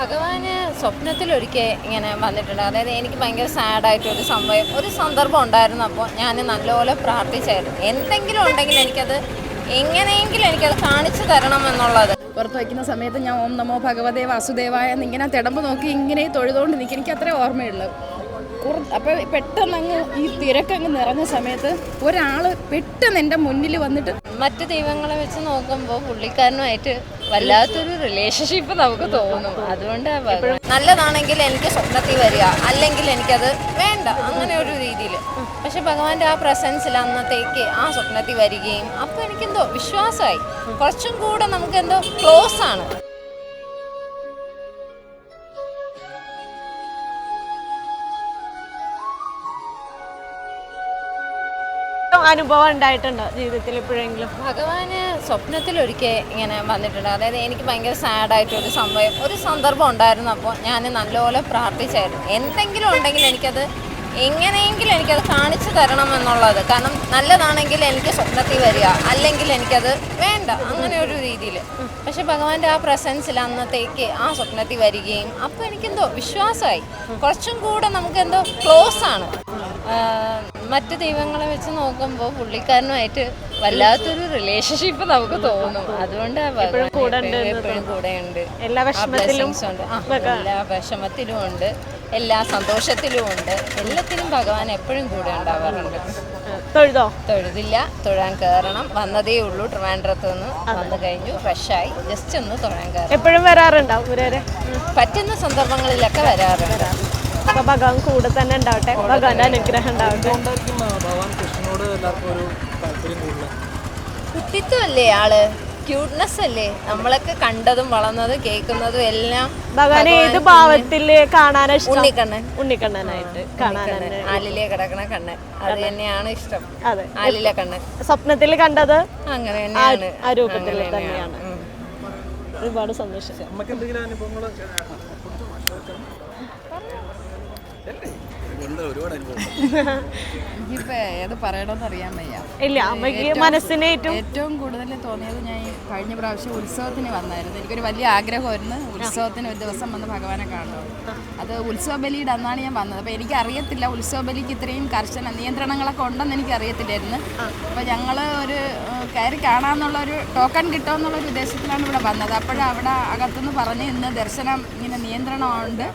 ഭഗവാന് സ്വപ്നത്തിലൊരിക്കൽ ഇങ്ങനെ വന്നിട്ടുണ്ട്. അതായത് എനിക്ക് ഭയങ്കര സാഡായിട്ടൊരു സന്ദർഭം ഉണ്ടായിരുന്നു. അപ്പോൾ ഞാൻ നല്ലപോലെ പ്രാർത്ഥിച്ചായിരുന്നു, എന്തെങ്കിലും ഉണ്ടെങ്കിൽ എനിക്കത് എങ്ങനെയെങ്കിലും എനിക്കത് കാണിച്ചു തരണം എന്നുള്ളത്. പുറത്ത് വയ്ക്കുന്ന സമയത്ത് ഞാൻ ഓം നമോ ഭഗവതേ വാസുദേവായ എന്നിങ്ങനെ തിടമ്പ് നോക്കി ഇങ്ങനെ തൊഴുതുകൊണ്ട് നിൽക്കും. എനിക്ക് അത്രേ ഓർമ്മയുള്ളൂ. അപ്പോൾ പെട്ടെന്ന് അങ്ങ് ഈ തിരക്കങ്ങ് നിറഞ്ഞ സമയത്ത് ഒരാൾ പെട്ടെന്ന് എൻ്റെ മുന്നിൽ വന്നിട്ട് മറ്റ് ദൈവങ്ങളെ വെച്ച് നോക്കുമ്പോൾ പുള്ളിക്കാരനുമായിട്ട് വല്ലാത്തൊരു റിലേഷൻഷിപ്പ് നമുക്ക് തോന്നും. അതുകൊണ്ട് നല്ലതാണെങ്കിൽ എനിക്ക് സ്വപ്നത്തിൽ വരിക, അല്ലെങ്കിൽ എനിക്കത് വേണ്ട, അങ്ങനെ ഒരു രീതിയിൽ. പക്ഷെ ഭഗവാന്റെ ആ പ്രസൻസിൽ അന്നത്തേക്ക് ആ സ്വപ്നത്തിൽ വരികയും അപ്പോൾ എനിക്കെന്തോ വിശ്വാസമായി, കുറച്ചും കൂടെ നമുക്കെന്തോ ക്ലോസ് ആണ്. അനുഭവം ഉണ്ടായിട്ടുണ്ടോ ജീവിതത്തിൽ എപ്പോഴെങ്കിലും? ഭഗവാന് സ്വപ്നത്തിലൊരിക്കൽ ഇങ്ങനെ വന്നിട്ടുണ്ട്. അതായത് എനിക്ക് ഭയങ്കര സാഡായിട്ടൊരു സന്ദർഭം ഉണ്ടായിരുന്നു. അപ്പോൾ ഞാൻ നല്ലപോലെ പ്രാർത്ഥിച്ചായിരുന്നു, എന്തെങ്കിലും ഉണ്ടെങ്കിൽ എനിക്കത് എങ്ങനെയെങ്കിലും എനിക്കത് കാണിച്ചു തരണം എന്നുള്ളത്. കാരണം നല്ലതാണെങ്കിൽ എനിക്ക് സ്വപ്നത്തിൽ വരിക, അല്ലെങ്കിൽ എനിക്കത് വേണ്ട, അങ്ങനെ ഒരു രീതിയിൽ. പക്ഷെ ഭഗവാന്റെ ആ പ്രസൻസിൽ അന്നത്തേക്ക് ആ സ്വപ്നത്തിൽ വരികയും അപ്പോൾ എനിക്കെന്തോ വിശ്വാസമായി, കുറച്ചും കൂടെ നമുക്കെന്തോ ക്ലോസ് ആണ്. മറ്റ് ദൈവങ്ങളെ വെച്ച് നോക്കുമ്പോൾ പുള്ളിക്കാരനുമായിട്ട് വല്ലാത്തൊരു റിലേഷൻഷിപ്പ് നമുക്ക് തോന്നും. അതുകൊണ്ട് എപ്പോഴും കൂടെയുണ്ട്. എല്ലാ വിഷമത്തിലും ഉണ്ട്, എല്ലാ സന്തോഷത്തിലും ഉണ്ട്, എല്ലാത്തിനും ഭഗവാൻ എപ്പോഴും കൂടെ ഉണ്ടാവാറുണ്ട്. തൊഴുതില്ല, തൊഴാൻ കയറണം. വന്നതേ ഉള്ളൂ ട്രിവാൻഡ്രത്ത് നിന്ന്. വന്നു കഴിഞ്ഞു, ഫ്രഷായി, ജസ്റ്റ് ഒന്ന് തൊഴാൻ കയറണം. എപ്പോഴും വരാറുണ്ടാവും? പറ്റുന്ന സന്ദർഭങ്ങളൊക്കെ വരാറുണ്ട്. അപ്പൊ ഭഗവാൻ കൂടെ തന്നെ ഉണ്ടാവട്ടെ, ഭഗവാന്റെ അനുഗ്രഹം ഉണ്ടാവട്ടെ. കുട്ടിത്വമല്ലേ ആള്, ക്യൂട്ട്നെസ് അല്ലേ, നമ്മളൊക്കെ കണ്ടതും വളർന്നതും കേൾക്കുന്നതും എല്ലാം. ഭഗവാനെ ഏത് ഭാവത്തില് കാണാനാ ഇഷ്ടം? ഉണ്ണിക്കണ്ണനായിട്ട് ആലിലെ കിടക്കണ കണ്ണൻ, അത് തന്നെയാണ് ഇഷ്ടം. അതെ, ആലിലെ കണ്ണൻ സ്വപ്നത്തിൽ കണ്ടത് അങ്ങനെ തന്നെയാണ്, ആ രൂപത്തിൽ തന്നെയാണ്. ഒരുപാട് സന്തോഷം. എനിക്കിപ്പോൾ ഏത് പറയണമെന്ന് അറിയാൻ വയ്യ. ഇല്ല, അമ്മയ്ക്ക് മനസ്സിന് ഏറ്റവും കൂടുതൽ തോന്നിയത് ഞാൻ കഴിഞ്ഞ പ്രാവശ്യം ഉത്സവത്തിന് വന്നായിരുന്നു. എനിക്കൊരു വലിയ ആഗ്രഹമായിരുന്നു ഉത്സവത്തിന് ഒരു ദിവസം വന്ന് ഭഗവാനെ കാണണം. അത് ഉത്സവ ബലിയുടെ അന്നാണ് ഞാൻ വന്നത്. അപ്പോൾ എനിക്കറിയത്തില്ല ഉത്സവ ബലിക്ക് ഇത്രയും കർശന നിയന്ത്രണങ്ങളൊക്കെ ഉണ്ടെന്ന് എനിക്കറിയത്തില്ലായിരുന്നു. അപ്പോൾ ഞങ്ങൾ ഒരു കയറി കാണാമെന്നുള്ള ഒരു ടോക്കൺ കിട്ടുമെന്നുള്ളൊരു ഉദ്ദേശത്തിലാണ് ഇവിടെ വന്നത്. അവിടെ അകത്തുനിന്ന് പറഞ്ഞ് ഇന്ന് ദർശനം ഇങ്ങനെ നിയന്ത്രണമുണ്ട്,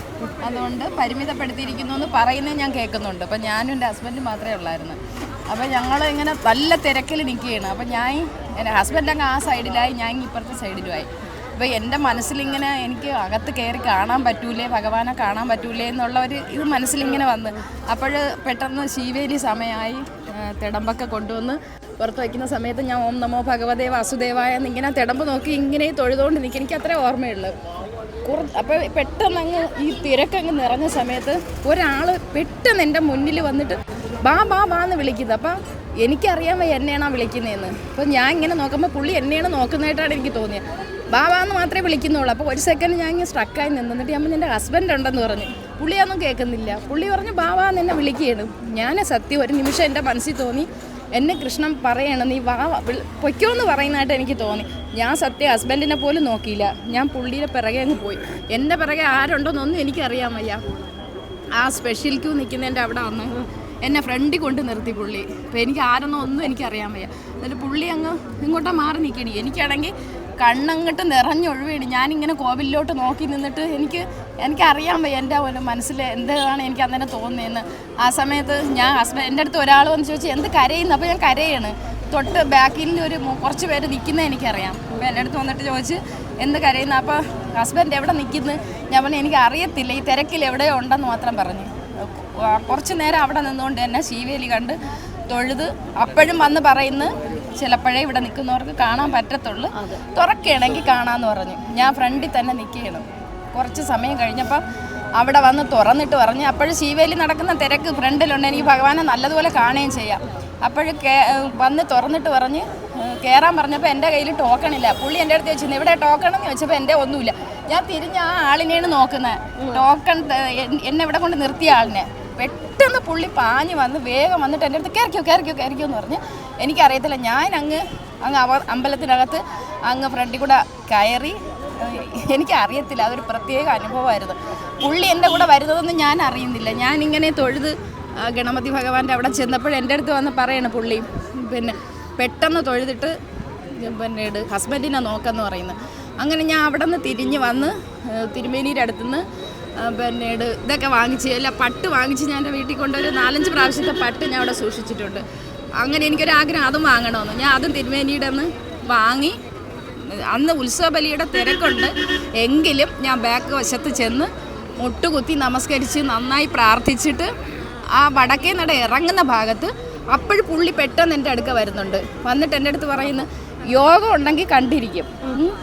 അതുകൊണ്ട് പരിമിതപ്പെടുത്തിയിരിക്കുന്നു എന്ന് പറയുന്നത് ഞാൻ കേൾക്കുന്നുണ്ട്. അപ്പോൾ ഞാനും എൻ്റെ ഹസ്ബൻഡ് മാത്രമേ ഉള്ളായിരുന്നു. അപ്പോൾ ഞങ്ങൾ ഇങ്ങനെ നല്ല തിരക്കിൽ നിൽക്കുകയാണ്. അപ്പോൾ എൻ്റെ ഹസ്ബൻഡ് അങ്ങ് ആ സൈഡിലായി, ഞാൻ ഇപ്പുറത്തെ സൈഡിലുമായി. അപ്പോൾ എൻ്റെ മനസ്സിലിങ്ങനെ എനിക്ക് അകത്ത് കയറി കാണാൻ പറ്റൂലേ, ഭഗവാനെ കാണാൻ പറ്റൂലേ എന്നുള്ള ഒരു ഇത് മനസ്സിലിങ്ങനെ വന്ന്. അപ്പോൾ പെട്ടെന്ന് ശീവേലി സമയമായി, തിടമ്പൊക്കെ കൊണ്ടുവന്ന് പുറത്ത് വയ്ക്കുന്ന സമയത്ത് ഞാൻ ഓം നമോ ഭഗവതേ വാസുദേവായ എന്നിങ്ങനെ തിടമ്പ് നോക്കി ഇങ്ങനെ തൊഴുതുകൊണ്ട് നിൽക്കും. എനിക്ക് അത്രേ ഓർമ്മയുള്ളൂ. അപ്പോൾ പെട്ടെന്ന് അങ്ങ് ഈ തിരക്കങ്ങ് നിറഞ്ഞ സമയത്ത് ഒരാൾ പെട്ടെന്ന് എൻ്റെ മുന്നിൽ വന്നിട്ട് ബാ ബാ ബാ എന്ന് വിളിക്കുന്നത്. അപ്പം എനിക്കറിയാൻ വയ്യ എന്നെയാണോ വിളിക്കുന്നതെന്ന്. അപ്പോൾ ഞാൻ ഇങ്ങനെ നോക്കുമ്പോൾ പുള്ളി എന്നെയാണ് നോക്കുന്നതായിട്ടാണ് എനിക്ക് തോന്നിയത്. ബാ ബാ എന്ന് മാത്രമേ വിളിക്കുന്നുള്ളൂ. അപ്പോൾ ഒരു സെക്കൻഡ് ഞാൻ ഇങ്ങനെ സ്ട്രക്കായി നിന്നിട്ട് ഞാൻ എൻ്റെ ഹസ്ബൻഡ് ഉണ്ടെന്ന് പറഞ്ഞു. പുള്ളിയൊന്നും കേൾക്കുന്നില്ല. പുള്ളി പറഞ്ഞു ബാ ബാ എന്ന് എന്നെ വിളിക്കുകയാണ്. ഞാൻ സത്യം ഒരു നിമിഷം എൻ്റെ മനസ്സിൽ തോന്നി, എന്നെ കൃഷ്ണൻ പറയണം നീ വാ പൊയ്ക്കോ എന്ന് പറയുന്നതായിട്ട് എനിക്ക് തോന്നി. ഞാൻ സത്യം ഹസ്ബൻഡിനെ പോലും നോക്കിയില്ല. ഞാൻ പുള്ളിയുടെ പിറകെ അങ്ങ് പോയി. എൻ്റെ പിറകെ ആരുണ്ടോയെന്നൊന്നും എനിക്കറിയാൻ വയ്യ. ആ സ്പെഷ്യൽ ക്യൂ നിൽക്കുന്നതിൻ്റെ അവിടെ വന്ന് എന്നെ ഫ്രണ്ടിൽ കൊണ്ട് നിർത്തി പുള്ളി. അപ്പോൾ എനിക്ക് ആരെന്നോ ഒന്നും എനിക്കറിയാൻ വയ്യ. എന്നിട്ട് പുള്ളി അങ്ങ് ഇങ്ങോട്ടാ മാറി നിൽക്കണി. എനിക്കാണെങ്കിൽ കണ്ണങ്ങോട്ട് നിറഞ്ഞൊഴുവേണി. ഞാനിങ്ങനെ കോവിലിലോട്ട് നോക്കി നിന്നിട്ട് എനിക്കറിയാൻ വയ്യ എൻ്റെ മനസ്സിൽ എന്താണ് എനിക്ക് അന്നേരം തോന്നിയെന്ന്. ആ സമയത്ത് എൻ്റെ അടുത്ത് ഒരാൾ വന്ന് ചോദിച്ചു എന്ത് കരയുന്നു. അപ്പോൾ ഞാൻ കരയാണ്. തൊട്ട് ബാക്കിൽ ഒരു കുറച്ച് പേര് നിൽക്കുന്നത് എനിക്കറിയാം. അപ്പോൾ എൻ്റെ അടുത്ത് വന്നിട്ട് ചോദിച്ച് എന്ത് കരയുന്നു. അപ്പോൾ ഹസ്ബൻഡ് എവിടെ നിൽക്കുന്നു? ഞാൻ പറഞ്ഞു എനിക്ക് അറിയത്തില്ല, ഈ തിരക്കിൽ എവിടെയോ ഉണ്ടെന്ന് മാത്രം പറഞ്ഞു. കുറച്ച് നേരം അവിടെ നിന്നുകൊണ്ട് തന്നെ ശീവേലി കണ്ട് തൊഴുത് അപ്പോഴും വന്ന് പറയുന്നു ചിലപ്പോഴേ ഇവിടെ നിൽക്കുന്നവർക്ക് കാണാൻ പറ്റത്തുള്ളൂ, തുറക്കുകയാണെങ്കിൽ കാണാമെന്ന് പറഞ്ഞു. ഞാൻ ഫ്രണ്ടിൽ തന്നെ നിൽക്കുകയാണ്. കുറച്ച് സമയം കഴിഞ്ഞപ്പം അവിടെ വന്ന് തുറന്നിട്ട് പറഞ്ഞ് അപ്പോഴും ശീവേലി നടക്കുന്ന തിരക്ക് ഫ്രണ്ടിലുണ്ട്, എനിക്ക് ഭഗവാനെ നല്ലതുപോലെ കാണുകയും ചെയ്യാം. അപ്പോഴും വന്ന് തുറന്നിട്ട് പറഞ്ഞ് കയറാൻ പറഞ്ഞപ്പോൾ എൻ്റെ കയ്യിൽ ടോക്കണില്ല. പുള്ളി എൻ്റെ അടുത്ത് ചോദിച്ചു ഇവിടെ ടോക്കണെന്ന് ചോദിച്ചപ്പോൾ എൻ്റെ ഒന്നുമില്ല. ഞാൻ തിരിഞ്ഞ് ആ ആളിനെയാണ് നോക്കുന്നത്, ടോക്കൺ എന്നെ ഇവിടെ കൊണ്ട് നിർത്തിയ ആളിനെ. പെട്ടെന്ന് പുള്ളി പാഞ്ഞ് വന്ന് വേഗം വന്നിട്ട് എൻ്റെ അടുത്ത് കയറിക്കോ എന്ന് പറഞ്ഞ്. എനിക്കറിയത്തില്ല, ഞാൻ അങ്ങ് അമ്പലത്തിനകത്ത് അങ്ങ് ഫ്രണ്ടിൽ കൂടെ കയറി എനിക്കറിയത്തില്ല, അതൊരു പ്രത്യേക അനുഭവമായിരുന്നു. പുള്ളി എൻ്റെ കൂടെ വരുന്നതൊന്നും ഞാൻ അറിയുന്നില്ല. ഞാനിങ്ങനെ തൊഴുത് ഗണപതി ഭഗവാന്റെ അവിടെ ചെന്നപ്പോൾ എൻ്റെ അടുത്ത് വന്ന് പറയണം പുള്ളി, പിന്നെ പെട്ടെന്ന് തൊഴുതിട്ട് പിന്നീട് ഹസ്ബൻഡിനെ നോക്കാമെന്ന് പറയുന്നത്. അങ്ങനെ ഞാൻ അവിടെ നിന്ന് തിരിഞ്ഞ് വന്ന് തിരുമേനിയുടെ അടുത്തുനിന്ന് പിന്നീട് ഇതൊക്കെ വാങ്ങിച്ച് പട്ട് വാങ്ങിച്ച് ഞാൻ എൻ്റെ വീട്ടിൽ കൊണ്ടൊരു 4-5 പ്രാവശ്യത്തെ പട്ട് ഞാൻ അവിടെ സൂക്ഷിച്ചിട്ടുണ്ട്. അങ്ങനെ എനിക്കൊരാഗ്രഹം അതും വാങ്ങണമെന്ന്. ഞാൻ അതും തിരുമേനിയുടെ നിന്ന് വാങ്ങി. അന്ന് ഉത്സവ ബലിയുടെ തിരക്കുണ്ട് എങ്കിലും ഞാൻ ബാക്ക് വശത്ത് ചെന്ന് മുട്ടുകുത്തി നമസ്കരിച്ച് നന്നായി പ്രാർത്ഥിച്ചിട്ട് ആ വടക്കേ നട ഇറങ്ങുന്ന ഭാഗത്ത് അപ്പോൾ പുള്ളി പെട്ടെന്ന് എൻ്റെ അടുക്ക വരുന്നുണ്ട്. വന്നിട്ട് എൻ്റെ അടുത്ത് പറയുന്നു, യോഗം ഉണ്ടെങ്കിൽ കണ്ടിരിക്കും,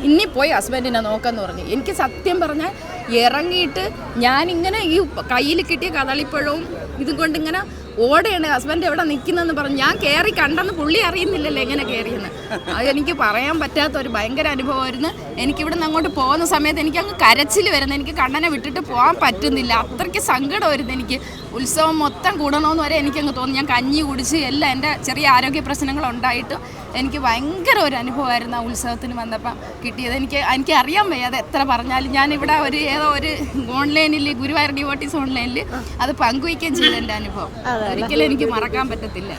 ഇനി പോയി ഹസ്ബൻഡിനെ നോക്കാമെന്ന് പറഞ്ഞു. എനിക്ക് സത്യം പറഞ്ഞാൽ ഇറങ്ങിയിട്ട് ഞാനിങ്ങനെ ഈ കയ്യിൽ കിട്ടിയ കദളിപ്പഴവും ഇതും കൊണ്ടിങ്ങനെ ഓടെയാണ് ഹസ്ബൻഡ് എവിടെ നിൽക്കുന്നതെന്ന് പറഞ്ഞു. ഞാൻ കയറി കണ്ടെന്ന് പുള്ളി അറിയുന്നില്ലല്ലോ എങ്ങനെ കയറിയെന്ന്. അത് എനിക്ക് പറയാൻ പറ്റാത്ത ഒരു ഭയങ്കര അനുഭവമായിരുന്നു. എനിക്കിവിടെ നിന്ന് അങ്ങോട്ട് പോകുന്ന സമയത്ത് എനിക്ക് അങ്ങ് കരച്ചിൽ വരുന്നത്. എനിക്ക് കണ്ണനെ വിട്ടിട്ട് പോകാൻ പറ്റുന്നില്ല, അത്രയ്ക്ക് സങ്കടമായിരുന്നു എനിക്ക്. ഉത്സവം മൊത്തം കൂടണമെന്ന് വരെ എനിക്കങ്ങ് തോന്നി. ഞാൻ കഞ്ഞി കുടിച്ച് എല്ലാം എൻ്റെ ചെറിയ ആരോഗ്യ പ്രശ്നങ്ങളുണ്ടായിട്ടും എനിക്ക് ഭയങ്കര ഒരു അനുഭവമായിരുന്നു ആ ഉത്സവത്തിന് വന്നപ്പം കിട്ടിയത്. എനിക്ക് അറിയാൻ വയ്യ അത് എത്ര പറഞ്ഞാലും. ഞാനിവിടെ ഏതോ ഒരു ഓൺലൈനിൽ ഗുരുവായൂർ ഡിവോട്ടീസ് ഓൺലൈനിൽ അത് പങ്കുവയ്ക്കുകയും ചെയ്ത എൻ്റെ അനുഭവം ഒരിക്കലും എനിക്ക് മറക്കാൻ പറ്റത്തില്ല.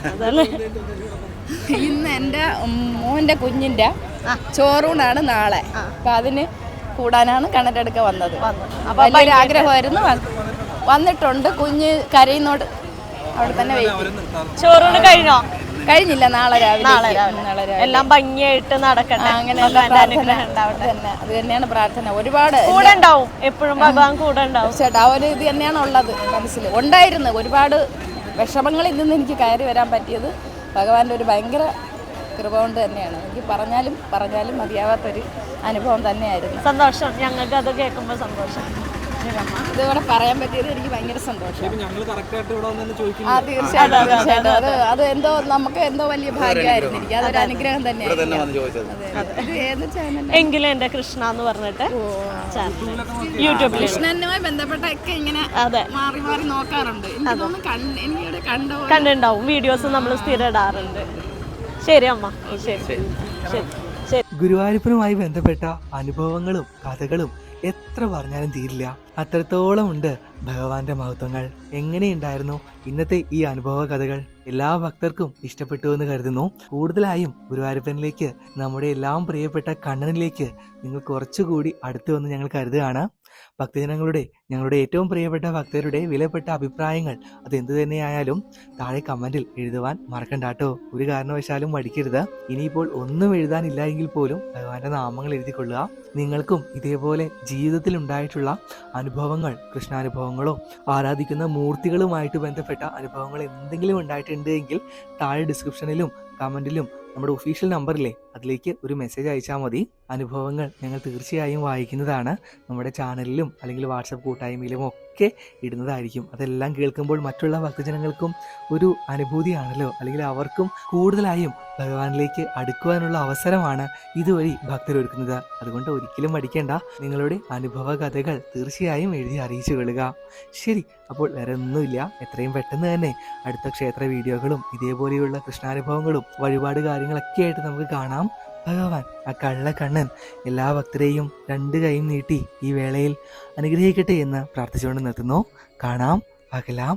ഇന്ന് എൻ്റെ മോൻ്റെ കുഞ്ഞിൻ്റെ ചോറൂണാണ് നാളെ. അപ്പം അതിന് കൂടാനാണ് കണ്ണൻ്റെ വന്നത്. വലിയൊരു ആഗ്രഹമായിരുന്നു, വന്നിട്ടുണ്ട്. കുഞ്ഞ് കരയുന്നോട് അവിടെ തന്നെ വെയിറ്റ്. ചോറൂണ് കഴിഞ്ഞോ? കഴിഞ്ഞില്ല, നാളെ രാവിലെ എല്ലാം ഭംഗിയായിട്ട് നടക്കട്ടെ. അങ്ങനെ അത് തന്നെയാണ് പ്രാർത്ഥന. ഒരുപാട് കൂടെ ഉണ്ടാവും, എപ്പോഴും ഭഗവാൻ കൂടെ ഉണ്ടാവും. തീർച്ചയായിട്ടും ആ ഒരു ഇത് തന്നെയാണ് ഉള്ളത് മനസ്സിൽ ഉണ്ടായിരുന്നു. ഒരുപാട് വിഷമങ്ങളിൽ നിന്ന് എനിക്ക് കയറി വരാൻ പറ്റിയത് ഭഗവാന്റെ ഒരു ഭയങ്കര കൃപ കൊണ്ട് തന്നെയാണ്. എനിക്ക് പറഞ്ഞാലും മതിയാവാത്തൊരു അനുഭവം തന്നെയായിരുന്നു. സന്തോഷം, ഞങ്ങൾക്ക് അത് കേൾക്കുമ്പോൾ സന്തോഷം. ഇതിവിടെ പറയാൻ പറ്റിയത് എനിക്ക് ഭയങ്കര സന്തോഷം. അത് എന്തോ നമുക്ക് എന്തോ വലിയ ഭാഗ്യമായിരുന്നു. എനിക്ക് അതൊരു അനുഗ്രഹം തന്നെയായിരുന്നു. എങ്കിലും എന്റെ കൃഷ്ണ എന്ന് പറഞ്ഞിട്ട് യൂട്യൂബിൽ കൃഷ്ണനുമായി ബന്ധപ്പെട്ടൊക്കെ ഇങ്ങനെ മാറി മാറി നോക്കാറുണ്ട്. കണ്ടുണ്ടാവും, വീഡിയോസ് നമ്മൾ സ്ഥിരം ഇടാറുണ്ട്. ശരി അമ്മ, ശരി ശരി ശരി. ഗുരുവായൂരപ്പനുമായി ബന്ധപ്പെട്ട അനുഭവങ്ങളും കഥകളും എത്ര പറഞ്ഞാലും തീരില്ല. അത്രത്തോളം ഉണ്ട് ഭഗവാന്റെ മഹത്വങ്ങൾ. എങ്ങനെയുണ്ടായിരുന്നു ഇന്നത്തെ ഈ അനുഭവ കഥകൾ? എല്ലാ ഭക്തർക്കും ഇഷ്ടപ്പെട്ടു എന്ന് കരുതുന്നു. കൂടുതലായും ഗുരുവായൂരപ്പനിലേക്ക്, നമ്മുടെ എല്ലാം പ്രിയപ്പെട്ട കണ്ണനിലേക്ക് നിങ്ങൾ കുറച്ചുകൂടി അടുത്ത് വന്ന് ഞങ്ങൾ കരുതുകയാണ്. ഭക്തജനങ്ങളുടെ, ഞങ്ങളുടെ ഏറ്റവും പ്രിയപ്പെട്ട ഭക്തരുടെ വിലപ്പെട്ട അഭിപ്രായങ്ങൾ അതെന്തു തന്നെയായാലും താഴെ കമന്റിൽ എഴുതുവാൻ മറക്കണ്ടാട്ടോ. ഒരു കാരണവശാലും മടിക്കരുത്. ഇനിയിപ്പോൾ ഒന്നും എഴുതാനില്ല എങ്കിൽ പോലും ഭഗവാന്റെ നാമങ്ങൾ എഴുതിക്കൊള്ളുക. നിങ്ങൾക്കും ഇതേപോലെ ജീവിതത്തിൽ ഉണ്ടായിട്ടുള്ള അനുഭവങ്ങൾ, കൃഷ്ണാനുഭവങ്ങളോ ആരാധിക്കുന്ന മൂർത്തികളുമായിട്ട് ബന്ധപ്പെട്ട അനുഭവങ്ങൾ എന്തെങ്കിലും ഉണ്ടായിട്ടുണ്ട് എങ്കിൽ താഴെ ഡിസ്ക്രിപ്ഷനിലും കമന്റിലും നമ്മുടെ ഒഫീഷ്യൽ നമ്പറില്ലേ, അതിലേക്ക് ഒരു മെസ്സേജ് അയച്ചാൽ മതി. അനുഭവങ്ങൾ ഞങ്ങൾ തീർച്ചയായും വായിക്കുന്നതാണ്. നമ്മുടെ ചാനലിലും അല്ലെങ്കിൽ വാട്സപ്പ് കൂട്ടായ്മയിലും ഒക്കെ ഇടുന്നതായിരിക്കും. അതെല്ലാം കേൾക്കുമ്പോൾ മറ്റുള്ള ഭക്തജനങ്ങൾക്കും ഒരു അനുഭൂതിയാണല്ലോ, അല്ലെങ്കിൽ അവർക്കും കൂടുതലായും ഭഗവാനിലേക്ക് അടുക്കുവാനുള്ള അവസരമാണ് ഇതുവഴി ഭക്തരൊരുക്കുന്നത്. അതുകൊണ്ട് ഒരിക്കലും മടിക്കേണ്ട. നിങ്ങളുടെ അനുഭവ കഥകൾ തീർച്ചയായും എഴുതി അറിയിച്ചു കൊള്ളുക. ശരി, അപ്പോൾ വേറെ ഒന്നുമില്ല. എത്രയും പെട്ടെന്ന് തന്നെ അടുത്ത ക്ഷേത്ര വീഡിയോകളും ഇതേപോലെയുള്ള കൃഷ്ണാനുഭവങ്ങളും വഴിപാട് കാര്യങ്ങളൊക്കെ ആയിട്ട് നമുക്ക് കാണാം. ഭഗവാൻ ആ കള്ളക്കണ്ണൻ എല്ലാ ഭക്തരെയും 2 കൈയും നീട്ടി ഈ വേളയിൽ അനുഗ്രഹിക്കട്ടെ എന്ന് പ്രാർത്ഥിച്ചുകൊണ്ട് നിർത്തുന്നു. കാണാം, പകലാം.